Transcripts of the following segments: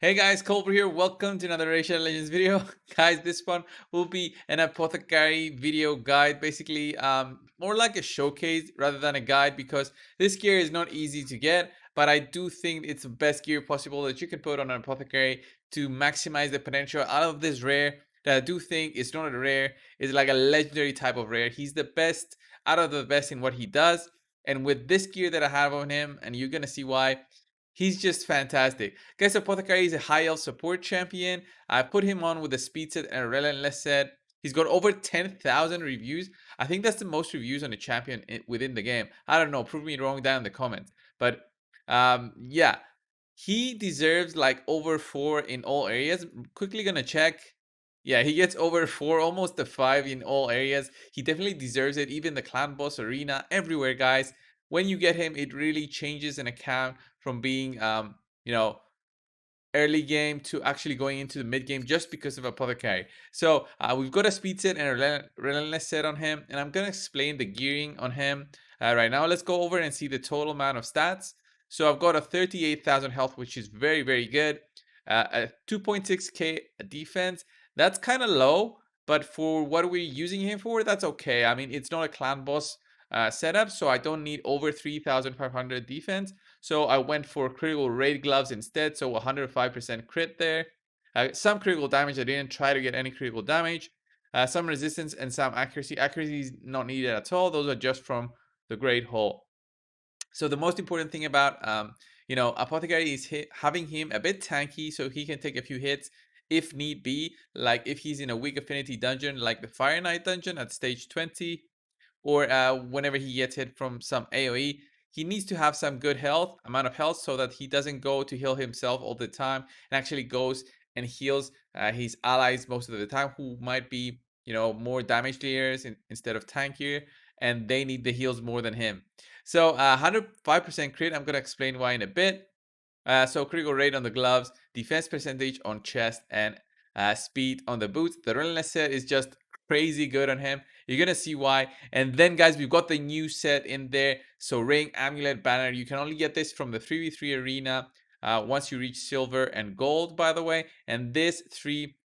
Hey guys, Colbert here. Welcome to another Racial Legends video. Guys, this one will be an apothecary video guide, basically more like a showcase rather than a guide because this gear is not easy to get, but I do think it's the best gear possible that you can put on an apothecary to maximize the potential out of this rare that I do think is not a rare, it's like a legendary type of rare. He's the best out of the best in what he does. And with this gear that I have on him, and you're gonna see why, he's just fantastic. Guys, Apothecary is a high elf support champion. I put him on with a speed set and a relentless set. He's got over 10,000 reviews. I think that's the most reviews on a champion within the game. I don't know. Prove me wrong down in the comments. But yeah, he deserves like over 4 in all areas. Quickly gonna check. Yeah, he gets over 4, almost a 5 in all areas. He definitely deserves it. Even the clan boss arena, everywhere, guys. When you get him, it really changes an account from being, you know, early game to actually going into the mid game just because of Apothecary. So we've got a speed set and a relentless set on him, and I'm gonna explain the gearing on him right now. Let's go over and see the total amount of stats. So I've got a 38,000 health, which is very, very good. A 2.6k defense. That's kind of low, but for what we're using him for, that's okay. I mean, it's not a clan boss setup, so I don't need over 3,500 defense. So I went for critical raid gloves instead, so 105% crit there. Some critical damage, I didn't try to get any critical damage. Some resistance and some accuracy. Accuracy is not needed at all. Those are just from the Great Hall. So the most important thing about Apothecary is having him a bit tanky so he can take a few hits if need be, like if he's in a weak affinity dungeon like the Fire Knight dungeon at stage 20, or whenever he gets hit from some AoE, he needs to have some good amount of health, so that he doesn't go to heal himself all the time and actually goes and heals his allies most of the time, who might be, more damage dealers instead of tankier, and they need the heals more than him. So 105% crit, I'm going to explain why in a bit. So critical rate on the gloves, defense percentage on chest, and speed on the boots. The relentless set is just crazy good on him. You're gonna see why. And then guys, we've got the new set in there. So ring, amulet, banner. You can only get this from the 3v3 arena once you reach silver and gold, by the way. And this three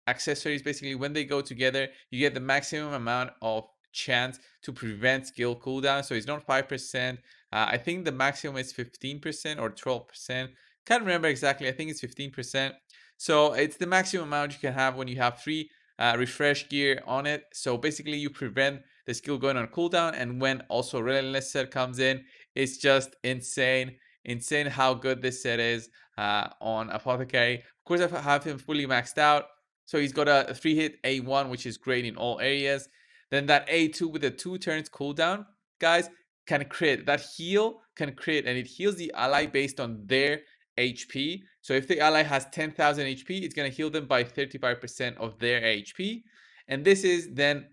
accessories, basically when they go together, you get the maximum amount of chance to prevent skill cooldown. So it's not 5%. I think the maximum is 15% or 12%. Can't remember exactly. I think it's 15%. So it's the maximum amount you can have when you have 3 refresh gear on it. So basically you prevent the skill going on cooldown, and when also relentless set comes in, it's just insane how good this set is on Apothecary. Of course, I have him fully maxed out, so he's got a 3-hit A1, which is great in all areas. Then that A2 with the 2 turns cooldown, guys, can crit. That heal can crit, and it heals the ally based on their HP. So if the ally has 10,000 HP, it's going to heal them by 35% of their HP. And this is then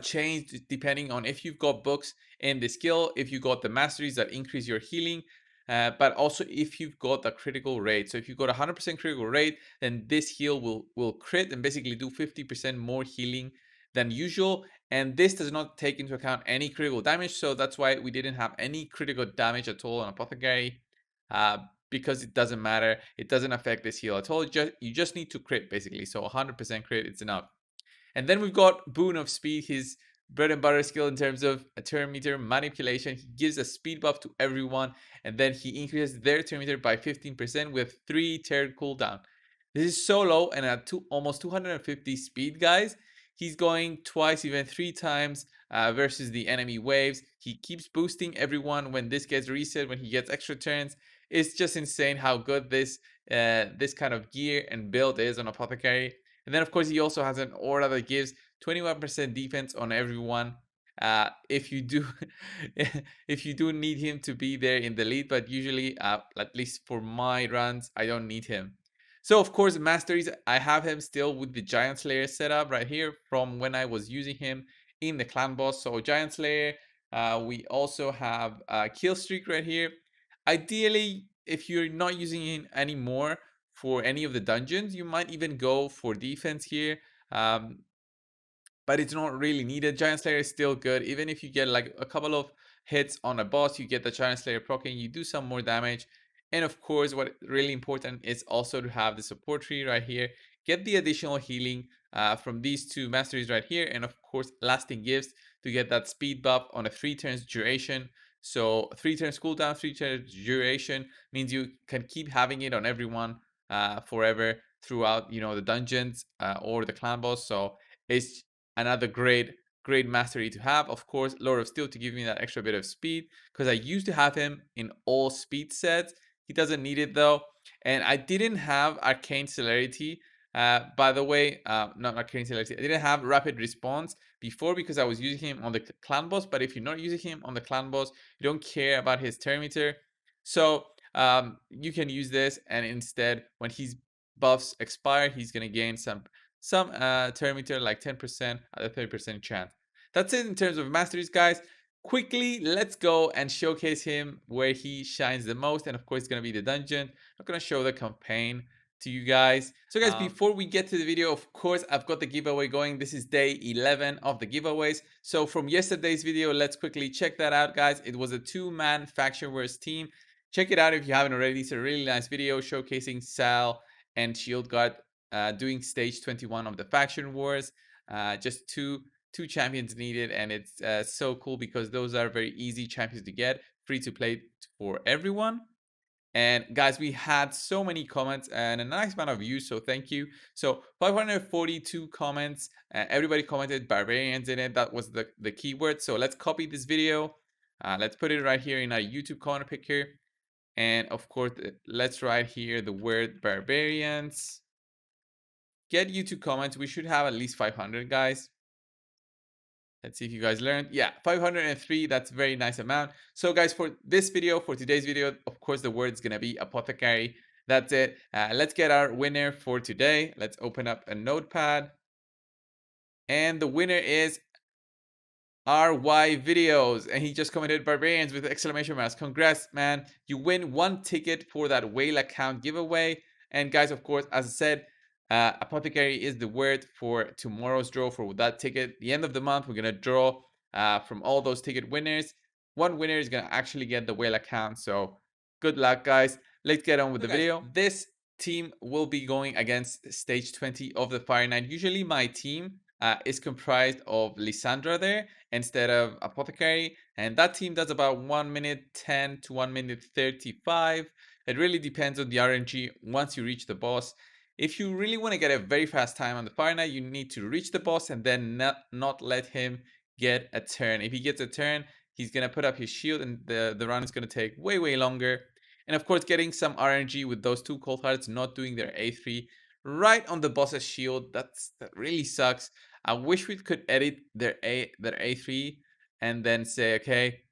changed depending on if you've got books in the skill, if you got the masteries that increase your healing, but also if you've got the critical rate. So if you've got 100% critical rate, then this heal will crit and basically do 50% more healing than usual. And this does not take into account any critical damage, so that's why we didn't have any critical damage at all on Apothecary, because it doesn't matter. It doesn't affect this heal at all. You just need to crit, basically. So 100% crit, it's enough. And then we've got Boon of Speed, his bread and butter skill in terms of a turn meter manipulation. He gives a speed buff to everyone, and then he increases their turn meter by 15% with 3 turn cooldown. This is so low, and at almost 250 speed, guys, he's going twice, even 3 times versus the enemy waves. He keeps boosting everyone when this gets reset, when he gets extra turns. It's just insane how good this kind of gear and build is on Apothecary. And then of course he also has an aura that gives 21% defense on everyone. If you do if you do need him to be there in the lead, but usually at least for my runs, I don't need him. So of course Masteries, I have him still with the Giant Slayer setup right here from when I was using him in the clan boss. So Giant Slayer, we also have Kill Streak right here. Ideally, if you're not using it anymore for any of the dungeons, you might even go for defense here, but it's not really needed. Giant Slayer is still good. Even if you get like a couple of hits on a boss, you get the Giant Slayer proccing, you do some more damage. And of course, what really important is also to have the support tree right here. Get the additional healing from these two masteries right here. And of course, lasting gifts to get that speed buff on a 3 turns duration. So 3 turns cooldown, 3 turns duration means you can keep having it on everyone forever throughout, the dungeons or the clan boss. So it's another great mastery to have. Of course, Lord of Steel to give me that extra bit of speed, because I used to have him in all speed sets. He doesn't need it though. And I didn't have Arcane Celerity. By the way, not Arcane Celerity. I didn't have Rapid Response before because I was using him on the clan boss. But if you're not using him on the clan boss, you don't care about his turn meter. So you can use this, and instead, when his buffs expire, he's gonna gain some turn meter, like 10% at a 30% chance. That's it in terms of masteries, guys. Quickly, let's go and showcase him where he shines the most. And of course, it's going to be the dungeon. I'm going to show the campaign to you guys. So guys, before we get to the video, of course, I've got the giveaway going. This is day 11 of the giveaways. So from yesterday's video, let's quickly check that out, guys. It was a 2-man faction wars team. Check it out if you haven't already. It's a really nice video showcasing Sal and Shield Guard doing stage 21 of the faction wars. Just two champions needed, and it's so cool because those are very easy champions to get, free to play for everyone. And guys, we had so many comments and a nice amount of views, so thank you. So 542 comments, everybody commented barbarians in it. That was the keyword. So let's copy this video, let's put it right here in our YouTube corner picker, and of course let's write here the word barbarians. Get YouTube comments. We should have at least 500, guys. Let's see if you guys learned. Yeah, 503. That's a very nice amount. So guys, for this video, for today's video, of course, the word is going to be Apothecary. That's it. Let's get our winner for today. Let's open up a notepad. And the winner is RY Videos, and he just commented barbarians with exclamation marks. Congrats, man. You win 1 ticket for that whale account giveaway. And guys, of course, as I said, Apothecary is the word for tomorrow's draw for that ticket. The end of the month, we're gonna draw from all those ticket winners. One winner is gonna actually get the whale account. So good luck, guys. Let's get on with the video. This team will be going against stage 20 of the Fire Knight. Usually my team is comprised of Lysandra there instead of Apothecary, and that team does about 1 minute 10 to 1 minute 35. It really depends on the RNG once you reach the boss. If you really want to get a very fast time on the Fire Knight, you need to reach the boss and then not let him get a turn. If he gets a turn, he's going to put up his shield, and the run is going to take way longer. And of course, getting some RNG with those 2 cold hearts not doing their A3 right on the boss's shield, that really sucks. I wish we could edit their A3 and then say, okay,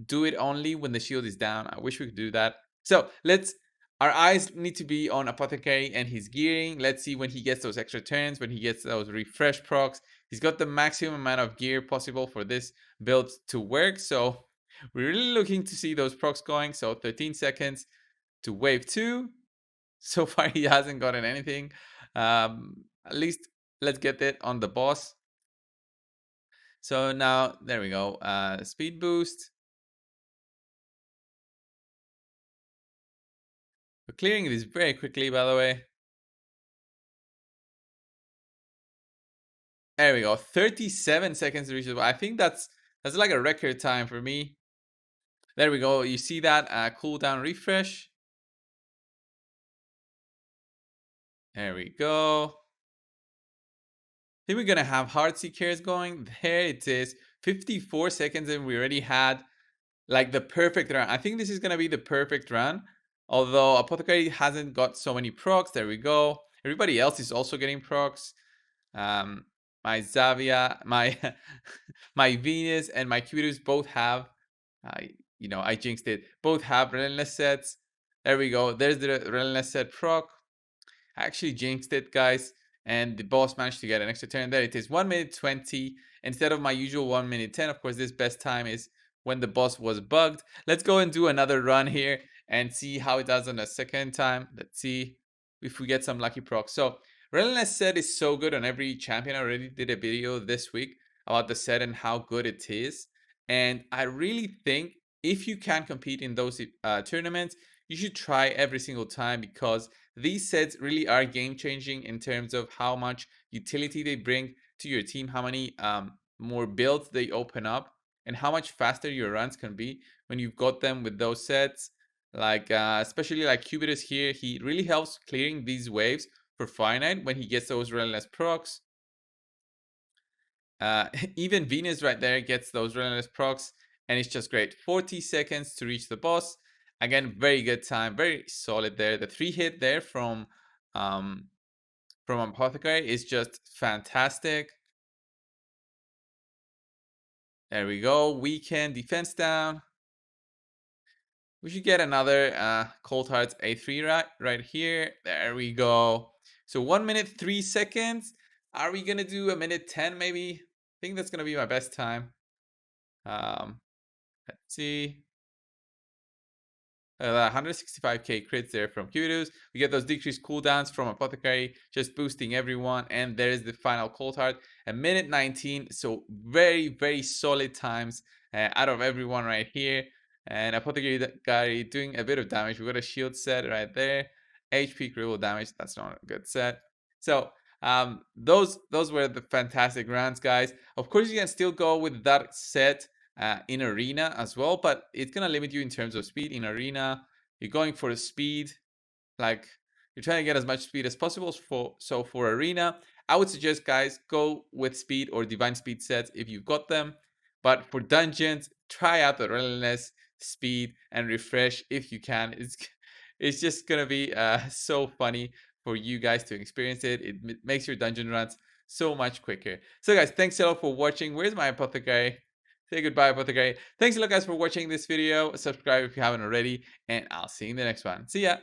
do it only when the shield is down. I wish we could do that. So our eyes need to be on Apothecary and his gearing. Let's see when he gets those extra turns, when he gets those refresh procs. He's got the maximum amount of gear possible for this build to work. So we're really looking to see those procs going. So 13 seconds to wave 2. So far, he hasn't gotten anything. At least let's get it on the boss. So now, there we go. Speed boost. We're clearing this very quickly, by the way. There we go. 37 seconds to reach the boss. I think that's like a record time for me. There we go. You see that cooldown refresh. There we go. I think we're gonna have Heart Seekers going. There it is. 54 seconds, and we already had like the perfect run. I think this is gonna be the perfect run. Although Apothecary hasn't got so many procs. There we go. Everybody else is also getting procs. My Zavia, my my Venus, and my Cubidus both have. I jinxed it. Both have Relentless sets. There we go. There's the Relentless set proc. I actually jinxed it, guys. And the boss managed to get an extra turn. There it is, 1 minute 20 instead of my usual 1 minute 10. Of course, this best time is when the boss was bugged. Let's go and do another run here and see how it does on the second time. Let's see if we get some lucky procs. So Relentless set is so good on every champion. I already did a video this week about the set and how good it is. And I really think if you can compete in those tournaments, you should try every single time, because these sets really are game changing in terms of how much utility they bring to your team, how many more builds they open up, and how much faster your runs can be when you've got them with those sets. Like especially like Cubitus here, he really helps clearing these waves for finite when he gets those relentless procs. Even Venus right there gets those relentless procs, and it's just great. 40 seconds to reach the boss. Again, very good time, very solid there. The 3-hit there um, from Apothecary is just fantastic. There we go. Weekend defense down. We should get another Cold Hearts A3 right here. There we go. So 1 minute 3 seconds. Are we gonna do a minute 10 maybe? I think that's gonna be my best time. Let's see. 165k crits there from Kudos. We get those decreased cooldowns from Apothecary, just boosting everyone. And there's the final Cold Heart, a minute 19. So very, very solid times out of everyone right here. And Apothecary doing a bit of damage. We got a shield set right there. HP critical damage. That's not a good set. So those were the fantastic rounds, guys. Of course, you can still go with that set in arena as well, but it's gonna limit you in terms of speed. In arena, you're going for the speed, like you're trying to get as much speed as possible. So for arena, I would suggest, guys, go with speed or divine speed sets if you've got them. But for dungeons, try out the relentless speed and refresh if you can. It's just gonna be so funny for you guys to experience it. It makes your dungeon runs so much quicker. So guys, thanks a lot for watching. Where's my Apothecary? Say goodbye, Apothecary. Thanks a lot, guys, for watching this video. Subscribe if you haven't already, and I'll see you in the next one. See ya.